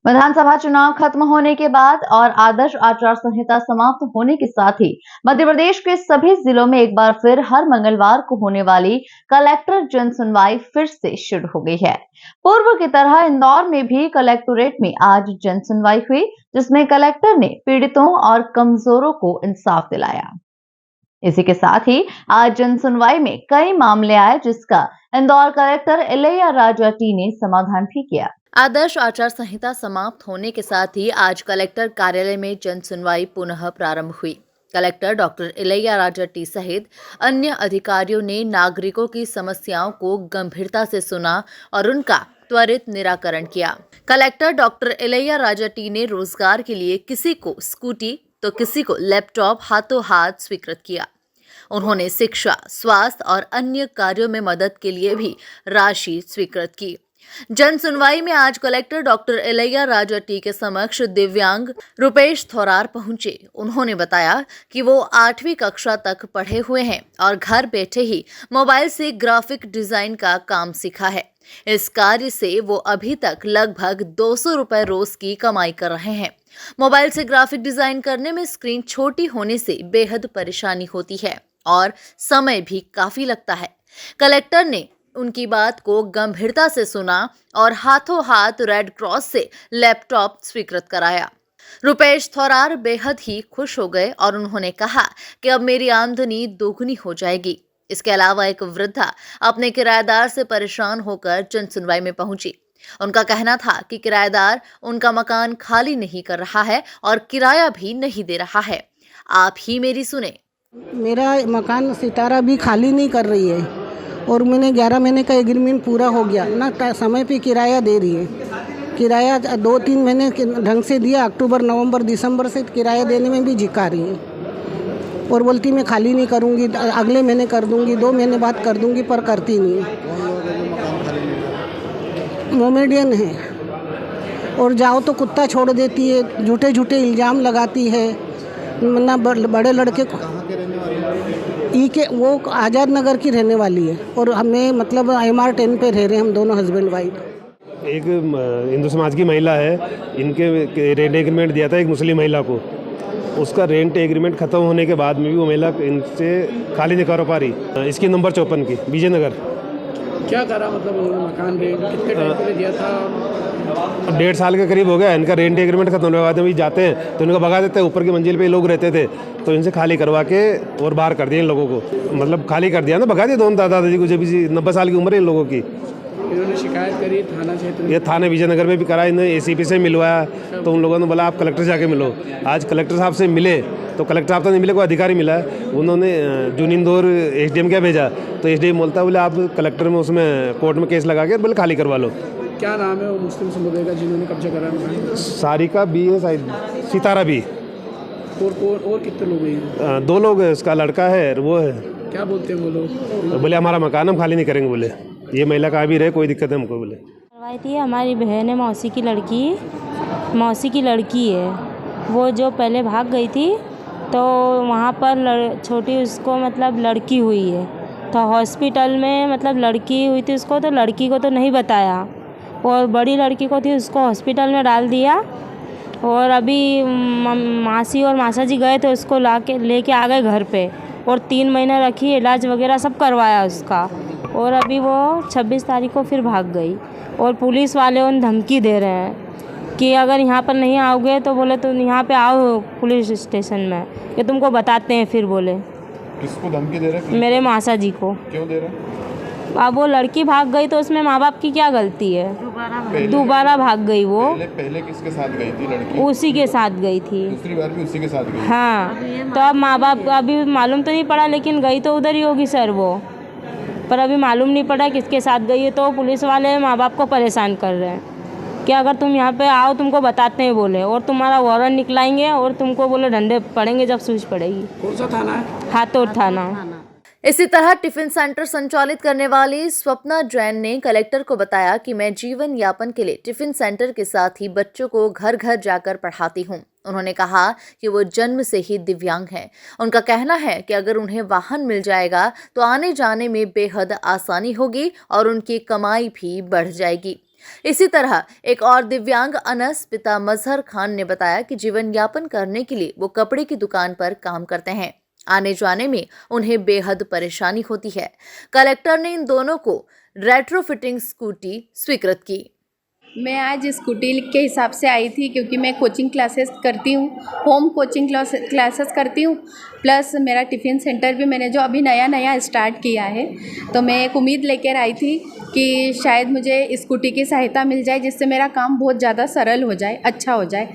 विधानसभा चुनाव खत्म होने के बाद और आदर्श आचार संहिता समाप्त होने के साथ ही मध्य प्रदेश के सभी जिलों में एक बार फिर हर मंगलवार को होने वाली कलेक्टर जन सुनवाई फिर से शुरू हो गई है। पूर्व की तरह इंदौर में भी कलेक्टोरेट में आज जन सुनवाई हुई, जिसमें कलेक्टर ने पीड़ितों और कमजोरों को इंसाफ दिलाया। इसी के साथ ही आज जन सुनवाई में कई मामले आए, जिसका इंदौर कलेक्टर इलैयाराजा टी ने समाधान भी किया। आदर्श आचार संहिता समाप्त होने के साथ ही आज कलेक्टर कार्यालय में जन सुनवाई पुनः प्रारंभ हुई। कलेक्टर डॉक्टर इलैयाराजा टी सहित अन्य अधिकारियों ने नागरिकों की समस्याओं को गंभीरता से सुना और उनका त्वरित निराकरण किया। कलेक्टर डॉक्टर इलैयाराजा टी ने रोजगार के लिए किसी को स्कूटी तो किसी को लैपटॉप हाथों हाथ स्वीकृत किया। उन्होंने शिक्षा, स्वास्थ्य और अन्य कार्यों में मदद के लिए भी राशि स्वीकृत की। जन सुनवाई में आज कलेक्टर डॉक्टर इलैयाराजा टी के समक्ष दिव्यांग रुपेश थोरार पहुंचे। उन्होंने बताया कि वो 8वीं कक्षा तक पढ़े हुए हैं और घर बैठे ही मोबाइल से ग्राफिक डिजाइन का काम सीखा है। इस कार्य से वो अभी तक लगभग 200 रुपए रोज की कमाई कर रहे हैं। मोबाइल से ग्राफिक डिजाइन करने में स्क्रीन छोटी होने से बेहद परेशानी होती है और समय भी काफी लगता है। कलेक्टर ने उनकी बात को गंभीरता से सुना और हाथों हाथ रेड क्रॉस से लैपटॉप स्वीकृत कराया। रुपेश थोरार बेहद ही खुश हो गए और उन्होंने कहा कि अब मेरी आमदनी दोगुनी हो जाएगी। इसके अलावा एक वृद्धा अपने किराएदार से परेशान होकर जन सुनवाई में पहुंची। उनका कहना था कि किराएदार उनका मकान खाली नहीं कर रहा है और किराया भी नहीं दे रहा है। आप ही मेरी सुने। मेरा मकान सितारा भी खाली नहीं कर रही है और मैंने 11 महीने का एग्रीमेंट पूरा हो गया ना, समय पे किराया दे रही है। किराया 2-3 महीने ढंग से दिया, अक्टूबर, नवंबर, दिसंबर से किराया देने में भी झिका रही है और बोलती मैं खाली नहीं करूँगी, अगले महीने कर दूँगी, 2 महीने बाद कर दूँगी, पर करती नहीं है। मोमेडियन है और जाओ तो कुत्ता छोड़ देती है, झूठे झूठे इल्ज़ाम लगाती है ना। बड़े लड़के को के वो आज़ाद नगर की रहने वाली है और हमें मतलब MR 10 पे रह रहे हैं हम दोनों हस्बैंड वाइफ। एक हिंदू समाज की महिला है, इनके रेंट एग्रीमेंट दिया था एक मुस्लिम महिला को। उसका रेंट एग्रीमेंट ख़त्म होने के बाद में भी वो महिला इनसे खाली नहीं कर पा रही। इसकी नंबर 54 की विजयनगर। क्या करा मतलब उन्होंने मकान रेंट कितने टाइम के लिए दिया था? 1.5 साल के करीब हो गया। इनका रेंट एग्रीमेंट खत्म होने के बाद भी जाते हैं तो इनको भगा देते हैं। ऊपर की मंजिल पे लोग रहते थे तो इनसे खाली करवा के और बाहर कर दिया इन लोगों को, मतलब खाली कर दिया ना, भगा दिया दोनों दादाजी को। जब 90 साल की उम्र है इन लोगों की। इन्होंने शिकायत करी थाना क्षेत्र में? ये थाने विजयनगर में भी करा, इन्होंने ACP से मिलवाया तो उन लोगों ने बोला आप कलेक्टर जाके मिलो। आज कलेक्टर साहब से मिले तो कलेक्टर साहब तो नहीं मिले, कोई अधिकारी मिला है। उन्होंने जून इंदौर SDM क्या भेजा तो SDM बोलता बोले आप कलेक्टर में उसमें कोर्ट में केस लगा के बोले खाली करवा लो। क्या नाम है वो मुस्लिम समुदाय का जिन्होंने कब्जा करा? सारिका बी है शायद, सितारा बी। और कितने लोग हैं? 2 लोग है, उसका लड़का है वो है। क्या बोलते हैं वो लोग? बोले हमारा मकान हम खाली नहीं करेंगे, बोले ये महिला कहाँ भी रहे कोई दिक्कत है हमको। बोले करवाई थी हमारी बहन है, मौसी की लड़की है। वो जो पहले भाग गई थी तो वहाँ पर छोटी उसको मतलब लड़की हुई है तो हॉस्पिटल में मतलब लड़की हुई थी उसको, तो लड़की को तो नहीं बताया और बड़ी लड़की को थी उसको हॉस्पिटल में डाल दिया। और अभी मासी और मासा जी गए तो उसको लेके आ गए घर पे और 3 महीने रखी, इलाज वगैरह सब करवाया उसका। और अभी वो 26 तारीख को फिर भाग गई और पुलिस वाले उन धमकी दे रहे हैं कि अगर यहाँ पर नहीं आओगे तो बोले तुम यहाँ पे आओ पुलिस स्टेशन में कि तुमको बताते हैं। फिर बोले किसको धमकी दे रहे हैं? मेरे मासा जी को। क्यों दे रहे हैं? अब वो लड़की भाग गई तो उसमें माँ बाप की क्या गलती है? दोबारा भाग गई वो। पहले किसके साथ गई थी लड़की? उसी के साथ गई थी। दूसरी बार भी उसी के साथ गई? हाँ, तो अब माँ बाप अभी मालूम तो नहीं पड़ा, लेकिन गई तो उधर ही होगी सर वो, पर अभी मालूम नहीं पड़ा किसके साथ गई है। तो पुलिस वाले माँ बाप को परेशान कर रहे हैं कि अगर तुम यहाँ पे आओ तुमको बताते हैं बोले, और तुम्हारा वारंट निकलाएंगे और तुमको बोले डंडे पड़ेंगे जब सूझ पड़ेगी। कौन सा थाना है? हाथोड़ थाना। इसी तरह टिफिन सेंटर संचालित करने वाली स्वप्ना जैन ने कलेक्टर को बताया कि मैं जीवन यापन के लिए टिफिन सेंटर के साथ ही बच्चों को घर घर जाकर पढ़ाती हूं। उन्होंने कहा कि वो जन्म से ही दिव्यांग हैं। उनका कहना है कि अगर उन्हें वाहन मिल जाएगा तो आने जाने में बेहद आसानी होगी और उनकी कमाई भी बढ़ जाएगी। इसी तरह एक और दिव्यांग अनस पिता मजहर खान ने बताया कि जीवन यापन करने के लिए वो कपड़े की दुकान पर काम करते हैं। आने जाने में उन्हें बेहद परेशानी होती है। कलेक्टर ने इन दोनों को रेट्रोफिटिंग स्कूटी स्वीकृत की। मैं आज स्कूटी के हिसाब से आई थी क्योंकि मैं कोचिंग क्लासेस करती हूँ, होम कोचिंग क्लासेस करती हूँ, प्लस मेरा टिफ़िन सेंटर भी मैंने जो अभी नया स्टार्ट किया है, तो मैं एक उम्मीद लेकर आई थी कि शायद मुझे स्कूटी की सहायता मिल जाए जिससे मेरा काम बहुत ज़्यादा सरल हो जाए, अच्छा हो जाए।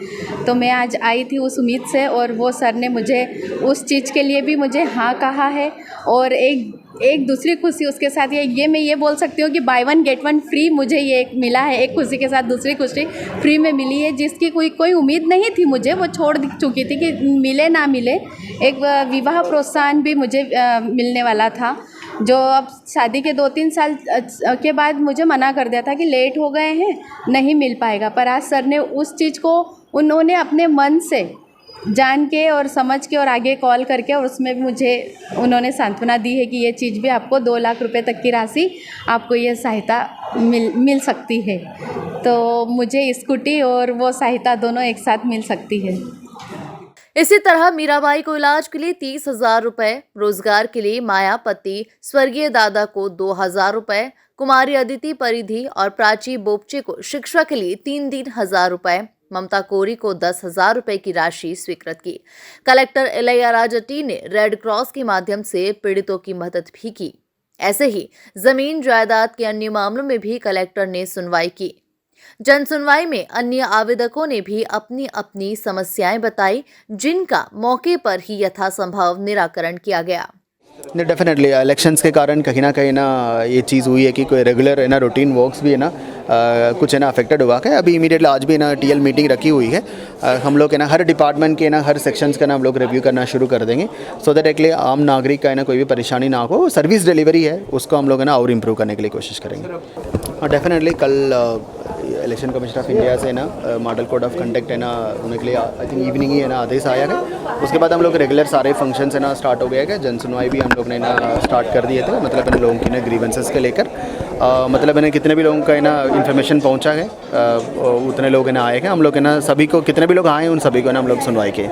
तो मैं आज आई थी उस उम्मीद से, और वो सर ने मुझे उस चीज़ के लिए भी मुझे हाँ कहा है। और एक दूसरी खुशी उसके साथ ये मैं ये बोल सकती हूँ कि बाय 1 गेट 1 फ्री मुझे ये एक मिला है। एक खुशी के साथ दूसरी खुशी फ्री में मिली है, जिसकी कोई उम्मीद नहीं थी मुझे, वो छोड़ चुकी थी कि मिले ना मिले। एक विवाह प्रोत्साहन भी मुझे मिलने वाला था, जो अब शादी के 2-3 साल के बाद मुझे मना कर दिया था कि लेट हो गए हैं, नहीं मिल पाएगा। पर आज सर ने उस चीज़ को उन्होंने अपने मन से जान के और समझ के और आगे कॉल करके, और उसमें भी मुझे उन्होंने सांत्वना दी है कि ये चीज़ भी आपको 2 लाख रुपए तक की राशि आपको ये सहायता मिल सकती है। तो मुझे स्कूटी और वो सहायता दोनों एक साथ मिल सकती है। इसी तरह मीराबाई को इलाज के लिए 30,000 रुपए, रोजगार के लिए मायापति स्वर्गीय दादा को 2,000 रुपए, कुमारी अदिति परिधि और प्राची बोपचे को शिक्षा के लिए 3,000 रुपए, ममता कोरी को 10,000 रुपए की राशि स्वीकृत की। कलेक्टर इलैयाराज अटी ने रेड क्रॉस के माध्यम से पीड़ितों की मदद भी की। ऐसे ही जमीन जायदाद के अन्य मामलों में भी कलेक्टर ने सुनवाई की। जन सुनवाई में अन्य आवेदकों ने भी अपनी अपनी समस्याएं बताई, जिनका मौके पर ही यथासंभव निराकरण किया गया। नहीं, डेफिनेटली इलेक्शंस के कारण कहीं ना ये चीज़ हुई है कि कोई रेगुलर है ना रूटीन वर्क्स भी है ना कुछ है ना अफेक्टेड हुआ है। अभी इमीडिएटली आज भी ना टीएल मीटिंग रखी हुई है। हम लोग है ना हर डिपार्टमेंट के ना हर सेक्शंस का ना हम लोग रिव्यू करना शुरू कर देंगे, सो दैट एक आम नागरिक का है ना कोई भी परेशानी ना हो। सर्विस डिलीवरी है उसको हम लोग है ना और इम्प्रूव करने के लिए कोशिश करेंगे। हाँ, डेफिनेटली कल इलेक्शन कमीशन ऑफ इंडिया से ना मॉडल कोड ऑफ कंडक्ट है ना होने के लिए आई थिंक इवनिंग ही है ना आदेश आया है। उसके बाद हम लोग रेगुलर सारे फंक्शन है ना स्टार्ट हो गए हैं। जन सुनवाई भी हम लोग ने ना स्टार्ट कर दिए थे, मतलब इन लोगों की ना ग्रीवेंसेस के लेकर मतलब इन्हें कितने भी लोगों का है ना इन्फॉर्मेशन पहुंचा है उतने लोग है ना आए हैं। हम लोग है ना सभी को कितने भी लोग आए उन सभी को ना हम लोग सुनवाई किए।